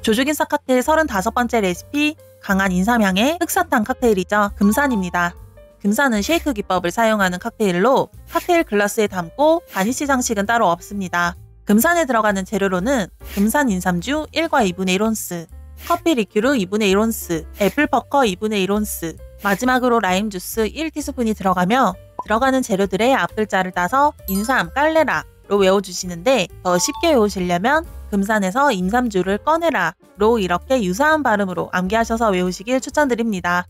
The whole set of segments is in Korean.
조죽인싸 칵테일 35번째 레시피, 강한 인삼향의 흑사탕 칵테일이죠. 금산입니다. 금산은 쉐이크 기법을 사용하는 칵테일로 칵테일 글라스에 담고 바니쉬 장식은 따로 없습니다. 금산에 들어가는 재료로는 금산 인삼주 1과 2분의 1온스, 커피 리큐르 2분의 1온스, 애플퍼커 2분의 1온스, 마지막으로 라임 주스 1티스푼이 들어가며 들어가는 재료들의 앞글자를 따서 인삼, 깔레라로 외워주시는데 더 쉽게 외우시려면 금산에서 인삼주를 꺼내라로 이렇게 유사한 발음으로 암기하셔서 외우시길 추천드립니다.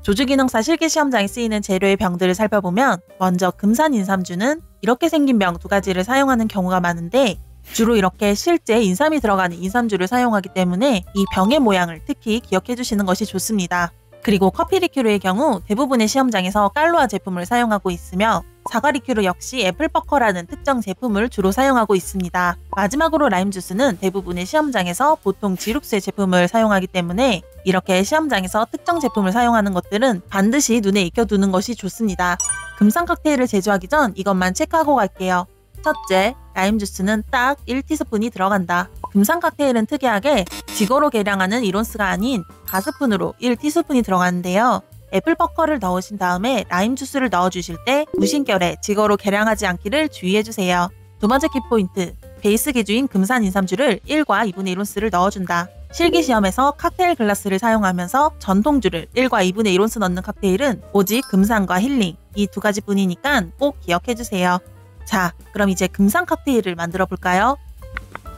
조주기능사 실기시험장에 쓰이는 재료의 병들을 살펴보면 먼저 금산 인삼주는 이렇게 생긴 병 2가지를 사용하는 경우가 많은데 주로 이렇게 실제 인삼이 들어가는 인삼주를 사용하기 때문에 이 병의 모양을 특히 기억해 주시는 것이 좋습니다. 그리고 커피 리큐르의 경우 대부분의 시험장에서 깔로아 제품을 사용하고 있으며 사과 리큐르 역시 애플퍼커라는 특정 제품을 주로 사용하고 있습니다. 마지막으로 라임 주스는 대부분의 시험장에서 보통 지룩스의 제품을 사용하기 때문에 이렇게 시험장에서 특정 제품을 사용하는 것들은 반드시 눈에 익혀두는 것이 좋습니다. 금산 칵테일을 제조하기 전 이것만 체크하고 갈게요. 첫째, 라임 주스는 딱 1티스푼이 들어간다. 금산 칵테일은 특이하게 지거로 계량하는 1온스가 아닌 바스푼으로 1티스푼이 들어가는데요. 애플퍼커를 넣으신 다음에 라임 주스를 넣어주실 때 무심결에 지거로 계량하지 않기를 주의해주세요. 두 번째 키포인트, 베이스 기주인 금산 인삼주를 1과 2분의 1온스를 넣어준다. 실기시험에서 칵테일 글라스를 사용하면서 전통주를 1과 2분의 1온스 넣는 칵테일은 오직 금산과 힐링 이 2가지 뿐이니까 꼭 기억해주세요. 자, 그럼 이제 금산 칵테일을 만들어 볼까요?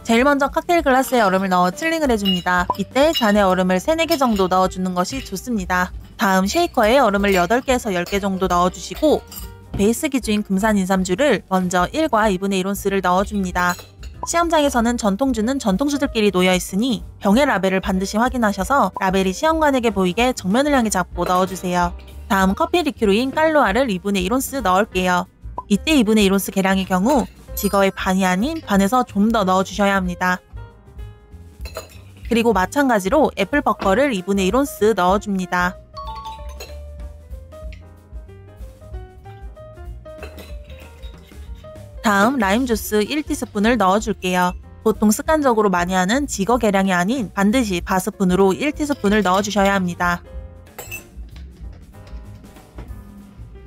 제일 먼저 칵테일 글라스에 얼음을 넣어 칠링을 해줍니다. 이때 잔에 얼음을 3, 4개 정도 넣어주는 것이 좋습니다. 다음 쉐이커에 얼음을 8개에서 10개 정도 넣어주시고 베이스 기주인 금산 인삼주를 먼저 1과 2분의 1온스를 넣어줍니다. 시험장에서는 전통주는 전통주들끼리 놓여있으니 병의 라벨을 반드시 확인하셔서 라벨이 시험관에게 보이게 정면을 향해 잡고 넣어주세요. 다음 커피 리큐르인 깔로아를 2분의 1온스 넣을게요. 이때 2분의 1온스 계량의 경우 지거의 반이 아닌 반에서 좀 더 넣어주셔야 합니다. 그리고 마찬가지로 애플퍼커를 2분의 1온스 넣어줍니다. 다음 라임 주스 1티스푼을 넣어줄게요. 보통 습관적으로 많이 하는 지거 계량이 아닌 반드시 바스푼으로 1티스푼을 넣어주셔야 합니다.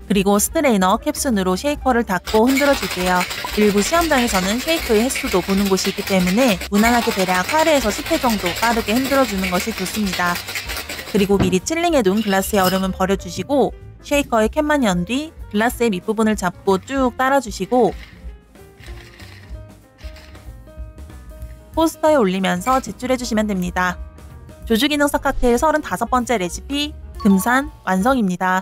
그리고 스트레이너 캡순으로 쉐이커를 닫고 흔들어 줄게요. 일부 시험장에서는 쉐이크의 횟수도 보는 곳이 있기 때문에 무난하게 대략 8회에서 10회 정도 빠르게 흔들어 주는 것이 좋습니다. 그리고 미리 칠링해둔 글라스의 얼음은 버려주시고 쉐이커의 캡만 연 뒤 글라스의 밑부분을 잡고 쭉 따라주시고 포스터에 올리면서 제출해주시면 됩니다. 조주기능사 칵테일 35번째 레시피 금산 완성입니다.